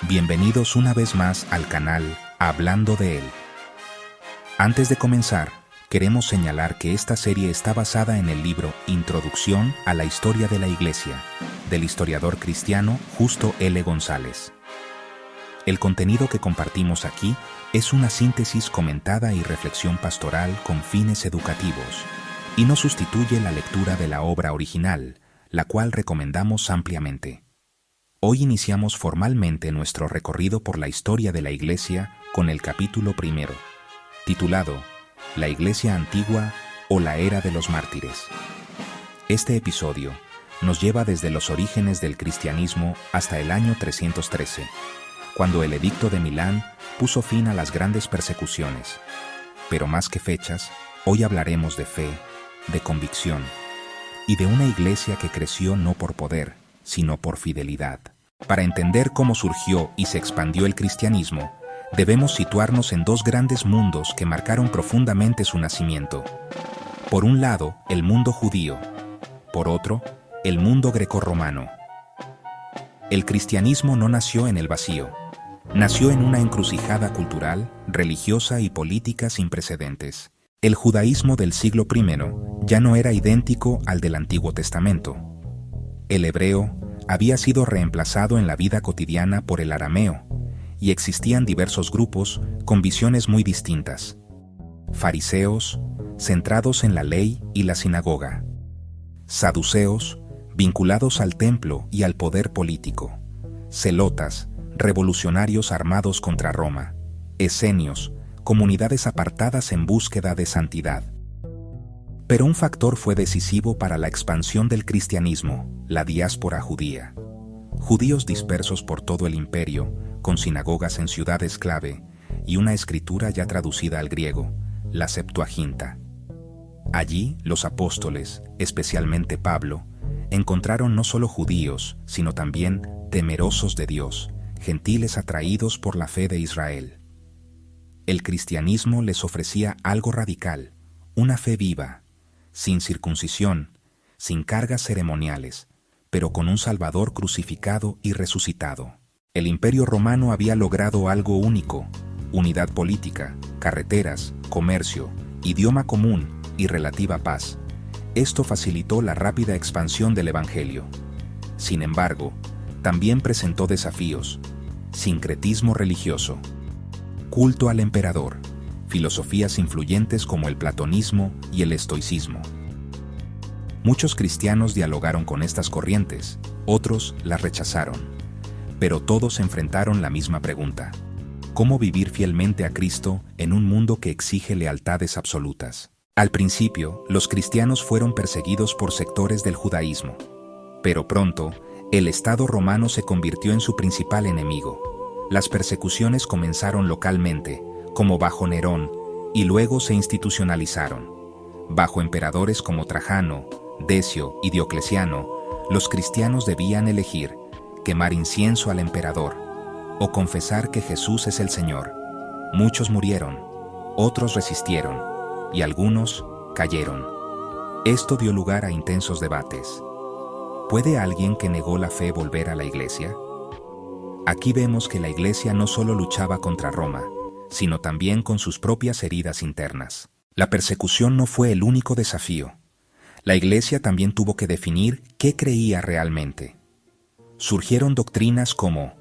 Bienvenidos una vez más al canal Hablando de Él. Antes de comenzar, queremos señalar que esta serie está basada en el libro Introducción a la Historia de la Iglesia, del historiador cristiano Justo L. González. El contenido que compartimos aquí es una síntesis comentada y reflexión pastoral con fines educativos, y no sustituye la lectura de la obra original, la cual recomendamos ampliamente. Hoy iniciamos formalmente nuestro recorrido por la historia de la Iglesia con el capítulo 1, titulado La Iglesia Antigua o la Era de los Mártires. Este episodio nos lleva desde los orígenes del cristianismo hasta el año 313, cuando el Edicto de Milán puso fin a las grandes persecuciones. Pero más que fechas, hoy hablaremos de fe, de convicción y de una iglesia que creció no por poder, sino por fidelidad. Para entender cómo surgió y se expandió el cristianismo, debemos situarnos en dos grandes mundos que marcaron profundamente su nacimiento. Por un lado, el mundo judío; por otro, el mundo grecorromano. El cristianismo no nació en el vacío. Nació en una encrucijada cultural, religiosa y política sin precedentes. El judaísmo del siglo I ya no era idéntico al del Antiguo Testamento. El hebreo había sido reemplazado en la vida cotidiana por el arameo, y existían diversos grupos con visiones muy distintas. Fariseos, centrados en la ley y la sinagoga. Saduceos, vinculados al templo y al poder político. Celotas, revolucionarios armados contra Roma. Esenios, comunidades apartadas en búsqueda de santidad. Pero un factor fue decisivo para la expansión del cristianismo: la diáspora judía. Judíos dispersos por todo el imperio, con sinagogas en ciudades clave y una escritura ya traducida al griego, la Septuaginta. Allí, los apóstoles, especialmente Pablo, encontraron no solo judíos, sino también temerosos de Dios, gentiles atraídos por la fe de Israel. El cristianismo les ofrecía algo radical, una fe viva, sin circuncisión, sin cargas ceremoniales, pero con un Salvador crucificado y resucitado. El Imperio Romano había logrado algo único: unidad política, carreteras, comercio, idioma común y relativa paz. Esto facilitó la rápida expansión del Evangelio. Sin embargo, también presentó desafíos: sincretismo religioso, culto al emperador, filosofías influyentes como el platonismo y el estoicismo. Muchos cristianos dialogaron con estas corrientes, otros las rechazaron, pero todos enfrentaron la misma pregunta: ¿cómo vivir fielmente a Cristo en un mundo que exige lealtades absolutas? Al principio, los cristianos fueron perseguidos por sectores del judaísmo, pero pronto, el Estado romano se convirtió en su principal enemigo. Las persecuciones comenzaron localmente, como bajo Nerón, y luego se institucionalizaron. Bajo emperadores como Trajano, Decio y Diocleciano, los cristianos debían elegir: quemar incienso al emperador o confesar que Jesús es el Señor. Muchos murieron, otros resistieron, y algunos cayeron. Esto dio lugar a intensos debates. ¿Puede alguien que negó la fe volver a la iglesia? Aquí vemos que la iglesia no solo luchaba contra Roma, sino también con sus propias heridas internas. La persecución no fue el único desafío. La iglesia también tuvo que definir qué creía realmente. Surgieron doctrinas como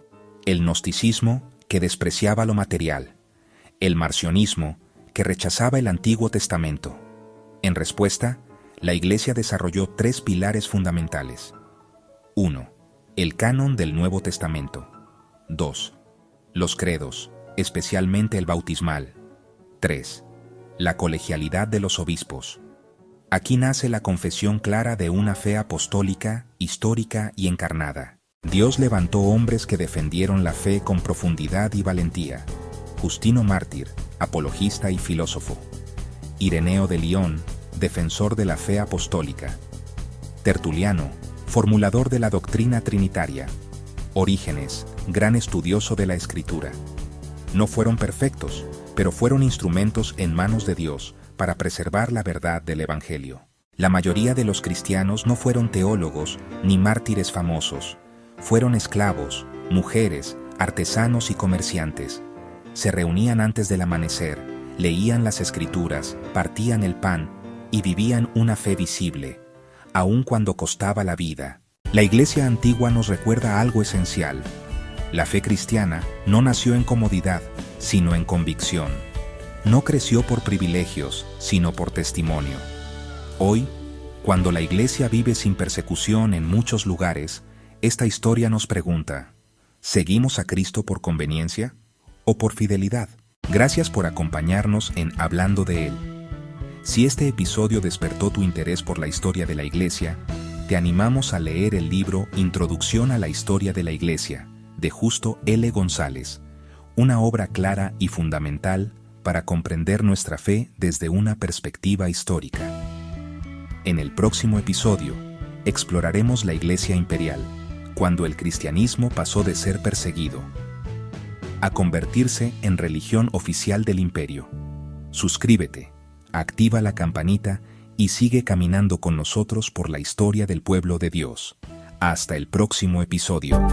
el gnosticismo, que despreciaba lo material; el marcionismo, que rechazaba el Antiguo Testamento. En respuesta, la iglesia desarrolló 3 pilares fundamentales. 1. El canon del Nuevo Testamento. 2. Los credos, especialmente el bautismal. 3. La colegialidad de los obispos. Aquí nace la confesión clara de una fe apostólica, histórica y encarnada. Dios levantó hombres que defendieron la fe con profundidad y valentía: Justino mártir, apologista y filósofo; Ireneo de Lión, defensor de la fe apostólica; Tertuliano, formulador de la doctrina trinitaria; Orígenes, gran estudioso de la Escritura. No fueron perfectos, pero fueron instrumentos en manos de Dios para preservar la verdad del Evangelio. La mayoría de los cristianos no fueron teólogos ni mártires famosos. Fueron esclavos, mujeres, artesanos y comerciantes. Se reunían antes del amanecer, leían las escrituras, partían el pan y vivían una fe visible, aun cuando costaba la vida. La Iglesia antigua nos recuerda algo esencial. La fe cristiana no nació en comodidad, sino en convicción. No creció por privilegios, sino por testimonio. Hoy, cuando la Iglesia vive sin persecución en muchos lugares, esta historia nos pregunta: ¿seguimos a Cristo por conveniencia o por fidelidad? Gracias por acompañarnos en Hablando de Él. Si este episodio despertó tu interés por la historia de la Iglesia, te animamos a leer el libro Introducción a la Historia de la Iglesia, de Justo L. González, una obra clara y fundamental para comprender nuestra fe desde una perspectiva histórica. En el próximo episodio, exploraremos la Iglesia imperial, cuando el cristianismo pasó de ser perseguido a convertirse en religión oficial del imperio. Suscríbete, activa la campanita y sigue caminando con nosotros por la historia del pueblo de Dios. Hasta el próximo episodio.